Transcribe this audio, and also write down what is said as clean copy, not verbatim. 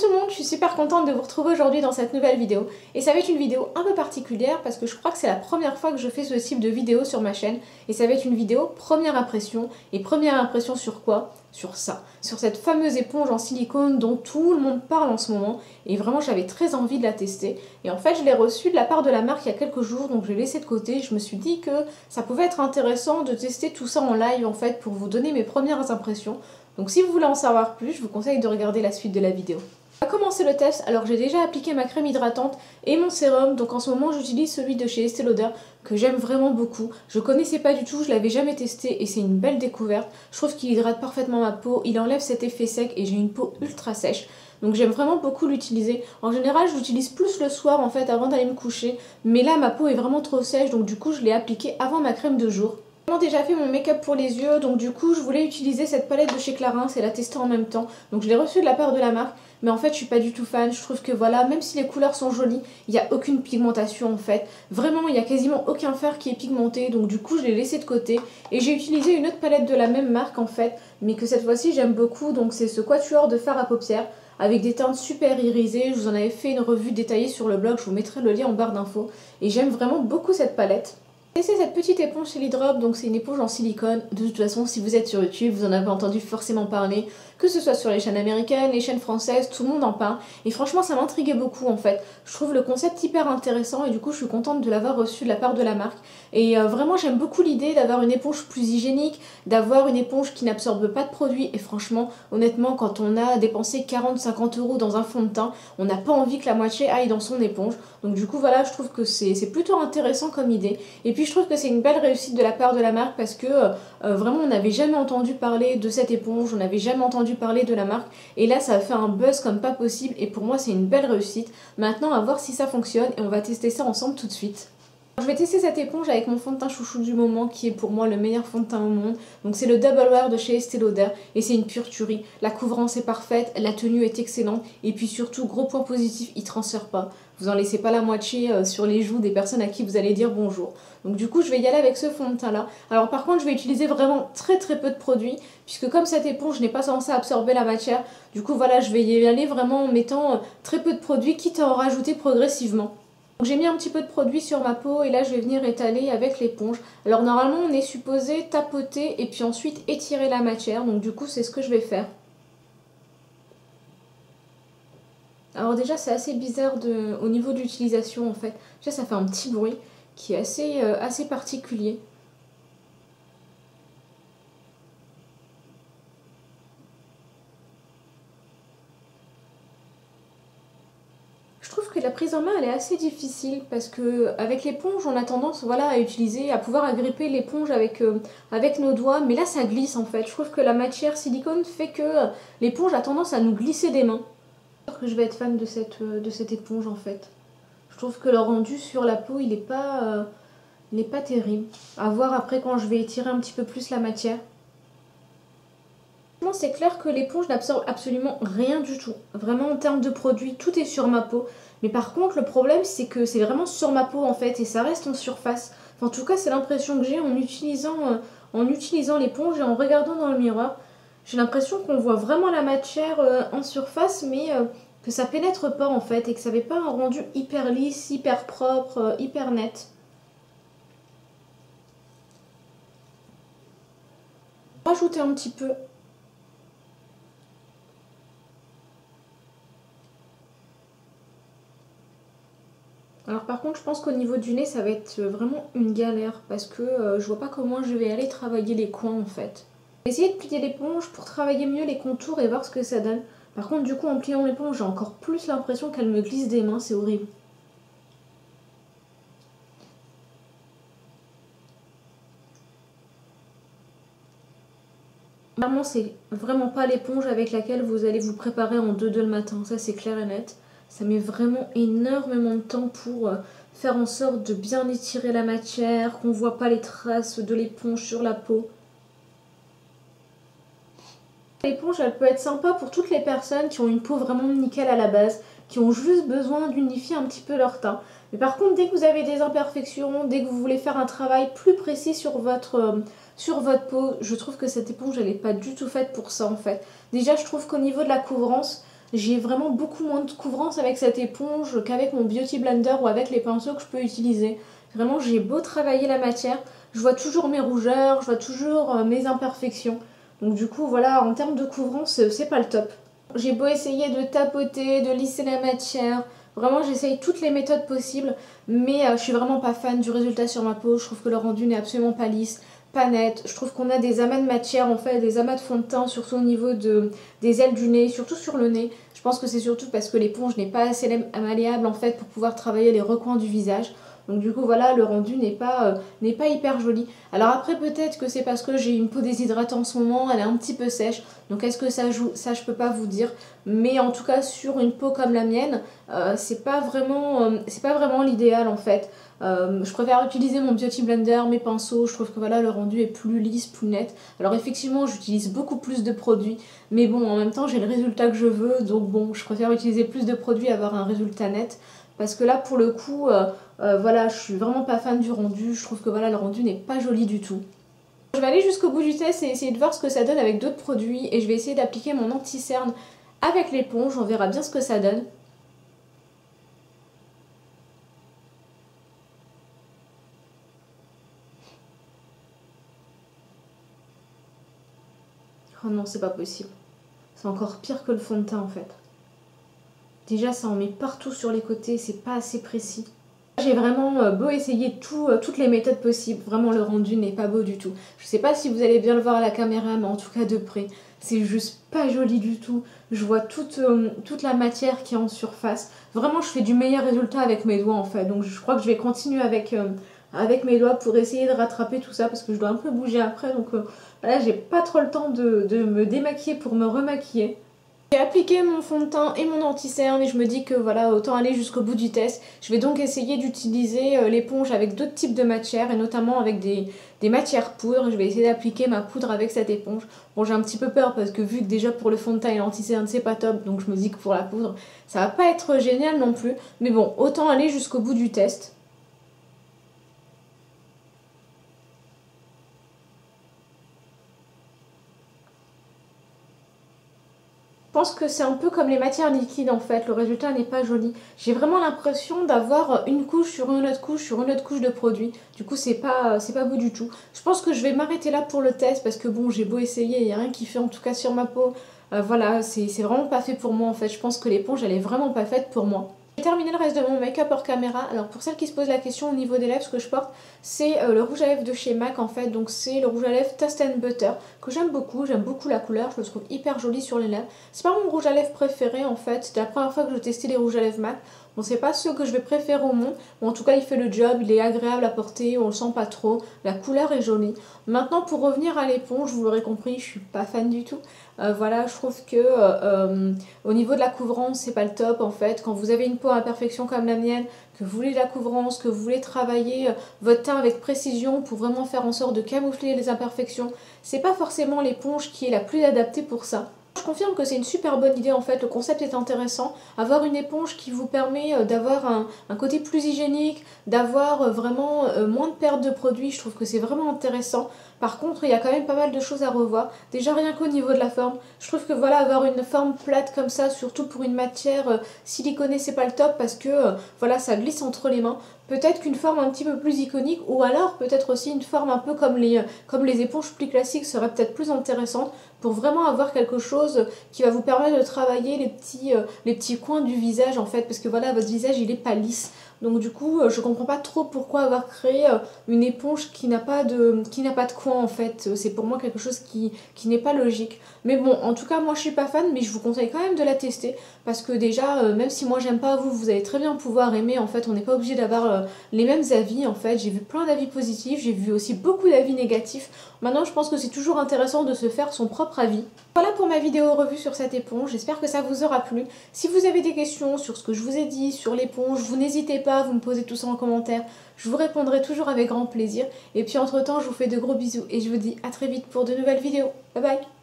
Tout le monde, je suis super contente de vous retrouver aujourd'hui dans cette nouvelle vidéo et ça va être une vidéo un peu particulière parce que je crois que c'est la première fois que je fais ce type de vidéo sur ma chaîne et ça va être une vidéo première impression. Et première impression sur quoi? Sur ça, sur cette fameuse éponge en silicone dont tout le monde parle en ce moment et vraiment j'avais très envie de la tester et en fait je l'ai reçue de la part de la marque il y a quelques jours donc je l'ai laissée de côté. Je me suis dit que ça pouvait être intéressant de tester tout ça en live en fait pour vous donner mes premières impressions. Donc si vous voulez en savoir plus, je vous conseille de regarder la suite de la vidéo. On va commencer le test. Alors j'ai déjà appliqué ma crème hydratante et mon sérum, donc en ce moment j'utilise celui de chez Estée Lauder que j'aime vraiment beaucoup. Je connaissais pas du tout, je l'avais jamais testé et c'est une belle découverte. Je trouve qu'il hydrate parfaitement ma peau, il enlève cet effet sec et j'ai une peau ultra sèche. Donc j'aime vraiment beaucoup l'utiliser. En général je l'utilise plus le soir en fait avant d'aller me coucher, mais là ma peau est vraiment trop sèche donc du coup je l'ai appliqué avant ma crème de jour. J'ai déjà fait mon make-up pour les yeux, donc du coup je voulais utiliser cette palette de chez Clarins et la tester en même temps. Donc je l'ai reçue de la part de la marque, mais en fait je suis pas du tout fan. Je trouve que voilà, même si les couleurs sont jolies, il n'y a aucune pigmentation en fait. Vraiment il n'y a quasiment aucun fard qui est pigmenté, donc du coup je l'ai laissé de côté. Et j'ai utilisé une autre palette de la même marque en fait, mais que cette fois-ci j'aime beaucoup, donc c'est ce quatuor de fard à paupières avec des teintes super irisées. Je vous en avais fait une revue détaillée sur le blog, je vous mettrai le lien en barre d'infos. Et j'aime vraiment beaucoup cette palette. Et c'est cette petite éponge chez Lidrop, donc c'est une éponge en silicone. De toute façon, si vous êtes sur YouTube, vous en avez entendu forcément parler, que ce soit sur les chaînes américaines, les chaînes françaises, tout le monde en parle. Et franchement, ça m'intriguait beaucoup en fait. Je trouve le concept hyper intéressant et du coup, je suis contente de l'avoir reçu de la part de la marque. Et vraiment, j'aime beaucoup l'idée d'avoir une éponge plus hygiénique, d'avoir une éponge qui n'absorbe pas de produits. Et franchement, honnêtement, quand on a dépensé 40-50 € dans un fond de teint, on n'a pas envie que la moitié aille dans son éponge. Donc du coup, voilà, je trouve que c'est plutôt intéressant comme idée. Et puis je trouve que c'est une belle réussite de la part de la marque parce que vraiment on n'avait jamais entendu parler de cette éponge, on n'avait jamais entendu parler de la marque et là ça a fait un buzz comme pas possible et pour moi c'est une belle réussite. Maintenant à voir si ça fonctionne et on va tester ça ensemble tout de suite. Je vais tester cette éponge avec mon fond de teint chouchou du moment qui est pour moi le meilleur fond de teint au monde. Donc c'est le Double Wear de chez Estée Lauder et c'est une pure tuerie. La couvrance est parfaite, la tenue est excellente et puis surtout gros point positif, il transfère pas. Vous en laissez pas la moitié sur les joues des personnes à qui vous allez dire bonjour. Donc du coup je vais y aller avec ce fond de teint là. Alors par contre je vais utiliser vraiment très peu de produits puisque comme cette éponge n'est pas censée absorber la matière, du coup voilà je vais y aller vraiment en mettant très peu de produits quitte à en rajouter progressivement. J'ai mis un petit peu de produit sur ma peau et là je vais venir étaler avec l'éponge. Alors normalement on est supposé tapoter et puis ensuite étirer la matière, donc du coup c'est ce que je vais faire. Alors déjà c'est assez bizarre au niveau de l'utilisation en fait. Déjà ça fait un petit bruit qui est assez particulier. Je trouve que la prise en main elle est assez difficile parce que avec l'éponge on a tendance voilà, à pouvoir agripper l'éponge avec nos doigts, mais là ça glisse en fait. Je trouve que la matière silicone fait que l'éponge a tendance à nous glisser des mains. Je vais être fan de cette éponge en fait. Je trouve que le rendu sur la peau il est pas terrible. À voir après quand je vais étirer un petit peu plus la matière. C'est clair que l'éponge n'absorbe absolument rien du tout. Vraiment en termes de produit, tout est sur ma peau. Mais par contre le problème c'est que c'est vraiment sur ma peau en fait et ça reste en surface. Enfin, en tout cas c'est l'impression que j'ai en utilisant l'éponge et en regardant dans le miroir. J'ai l'impression qu'on voit vraiment la matière en surface mais que ça pénètre pas en fait et que ça n'avait pas un rendu hyper lisse, hyper propre, hyper net. Rajouter un petit peu. Alors par contre je pense qu'au niveau du nez ça va être vraiment une galère parce que je vois pas comment je vais aller travailler les coins en fait. Je vais essayer de plier l'éponge pour travailler mieux les contours et voir ce que ça donne. Par contre du coup en pliant l'éponge j'ai encore plus l'impression qu'elle me glisse des mains, c'est horrible. Clairement c'est vraiment pas l'éponge avec laquelle vous allez vous préparer en 2-2 le matin, ça c'est clair et net. Ça met vraiment énormément de temps pour faire en sorte de bien étirer la matière, qu'on ne voit pas les traces de l'éponge sur la peau. L'éponge, elle peut être sympa pour toutes les personnes qui ont une peau vraiment nickel à la base, qui ont juste besoin d'unifier un petit peu leur teint. Mais par contre, dès que vous avez des imperfections, dès que vous voulez faire un travail plus précis sur votre peau, je trouve que cette éponge, elle n'est pas du tout faite pour ça en fait. Déjà, je trouve qu'au niveau de la couvrance, j'ai vraiment beaucoup moins de couvrance avec cette éponge qu'avec mon Beauty Blender ou avec les pinceaux que je peux utiliser. Vraiment, j'ai beau travailler la matière, je vois toujours mes rougeurs, je vois toujours mes imperfections. Donc du coup, voilà, en termes de couvrance, c'est pas le top. J'ai beau essayer de tapoter, de lisser la matière, vraiment j'essaye toutes les méthodes possibles, mais je suis vraiment pas fan du résultat sur ma peau. Je trouve que le rendu n'est absolument pas lisse, pas net. Je trouve qu'on a des amas de matière, en fait, des amas de fond de teint, surtout au niveau des ailes du nez, surtout sur le nez. Je pense que c'est surtout parce que l'éponge n'est pas assez malléable en fait pour pouvoir travailler les recoins du visage. Donc du coup voilà, le rendu n'est pas hyper joli. Alors après peut-être que c'est parce que j'ai une peau déshydratée en ce moment, elle est un petit peu sèche. Donc est-ce que ça joue? Ça je peux pas vous dire. Mais en tout cas sur une peau comme la mienne, c'est pas vraiment l'idéal en fait. Je préfère utiliser mon Beauty Blender, mes pinceaux, je trouve que voilà, le rendu est plus lisse, plus net. Alors effectivement j'utilise beaucoup plus de produits, mais bon en même temps j'ai le résultat que je veux, donc bon je préfère utiliser plus de produits et avoir un résultat net. Parce que là pour le coup, voilà, je suis vraiment pas fan du rendu, je trouve que voilà, le rendu n'est pas joli du tout. Je vais aller jusqu'au bout du test et essayer de voir ce que ça donne avec d'autres produits et je vais essayer d'appliquer mon anti-cerne avec l'éponge, on verra bien ce que ça donne. Oh non, c'est pas possible. C'est encore pire que le fond de teint en fait. Déjà ça en met partout sur les côtés, c'est pas assez précis. J'ai vraiment beau essayer toutes les méthodes possibles, vraiment le rendu n'est pas beau du tout. Je sais pas si vous allez bien le voir à la caméra, mais en tout cas de près, c'est juste pas joli du tout. Je vois toute la matière qui est en surface. Vraiment je fais du meilleur résultat avec mes doigts en fait, donc je crois que je vais continuer avec mes doigts pour essayer de rattraper tout ça, parce que je dois un peu bouger après, donc voilà, j'ai pas trop le temps de me démaquiller pour me remaquiller. J'ai appliqué mon fond de teint et mon anti-cerne et je me dis que voilà, autant aller jusqu'au bout du test. Je vais donc essayer d'utiliser l'éponge avec d'autres types de matières et notamment avec des matières poudres. Je vais essayer d'appliquer ma poudre avec cette éponge. Bon, j'ai un petit peu peur parce que vu que déjà pour le fond de teint et l'anti-cerne c'est pas top, donc je me dis que pour la poudre ça va pas être génial non plus. Mais bon, autant aller jusqu'au bout du test. Je pense que c'est un peu comme les matières liquides en fait, le résultat n'est pas joli. J'ai vraiment l'impression d'avoir une couche sur une autre couche sur une autre couche de produit. Du coup c'est pas beau du tout. Je pense que je vais m'arrêter là pour le test parce que bon j'ai beau essayer, il n'y a rien qui fait en tout cas sur ma peau. Voilà, c'est vraiment pas fait pour moi en fait. Je pense que l'éponge elle est vraiment pas faite pour moi. J'ai terminé le reste de mon make-up hors caméra. Alors pour celles qui se posent la question au niveau des lèvres, ce que je porte c'est le rouge à lèvres de chez MAC en fait. Donc c'est le rouge à lèvres Toast and Butter que j'aime beaucoup la couleur, je le trouve hyper joli sur les lèvres. C'est pas mon rouge à lèvres préféré en fait, c'était la première fois que je testais les rouges à lèvres MAC. Bon c'est pas ceux que je vais préférer au monde, bon, en tout cas il fait le job, il est agréable à porter, on le sent pas trop, la couleur est jolie. Maintenant pour revenir à l'éponge, vous l'aurez compris, je suis pas fan du tout. Voilà, je trouve que au niveau de la couvrance c'est pas le top en fait. Quand vous avez une peau à imperfection comme la mienne, que vous voulez de la couvrance, que vous voulez travailler votre teint avec précision pour vraiment faire en sorte de camoufler les imperfections, c'est pas forcément l'éponge qui est la plus adaptée pour ça. Je confirme que c'est une super bonne idée en fait, le concept est intéressant. Avoir une éponge qui vous permet d'avoir un côté plus hygiénique, d'avoir vraiment moins de perte de produits, je trouve que c'est vraiment intéressant. Par contre, il y a quand même pas mal de choses à revoir. Déjà rien qu'au niveau de la forme, je trouve que voilà, avoir une forme plate comme ça, surtout pour une matière siliconée, c'est pas le top parce que voilà, ça glisse entre les mains. Peut-être qu'une forme un petit peu plus iconique ou alors peut-être aussi une forme un peu comme les éponges plus classiques serait peut-être plus intéressante pour vraiment avoir quelque chose qui va vous permettre de travailler les petits coins du visage en fait, parce que voilà, votre visage il est pas lisse. Donc du coup, je comprends pas trop pourquoi avoir créé une éponge qui n'a pas de coin en fait. C'est pour moi quelque chose qui n'est pas logique. Mais bon, en tout cas, moi je suis pas fan, mais je vous conseille quand même de la tester. Parce que déjà, même si moi j'aime pas vous allez très bien pouvoir aimer. En fait, on n'est pas obligé d'avoir les mêmes avis en fait. J'ai vu plein d'avis positifs, j'ai vu aussi beaucoup d'avis négatifs. Maintenant, je pense que c'est toujours intéressant de se faire son propre avis. Voilà pour ma vidéo revue sur cette éponge, j'espère que ça vous aura plu. Si vous avez des questions sur ce que je vous ai dit, sur l'éponge, vous n'hésitez pas, vous me posez tout ça en commentaire. Je vous répondrai toujours avec grand plaisir. Et puis entre temps, je vous fais de gros bisous et je vous dis à très vite pour de nouvelles vidéos. Bye bye!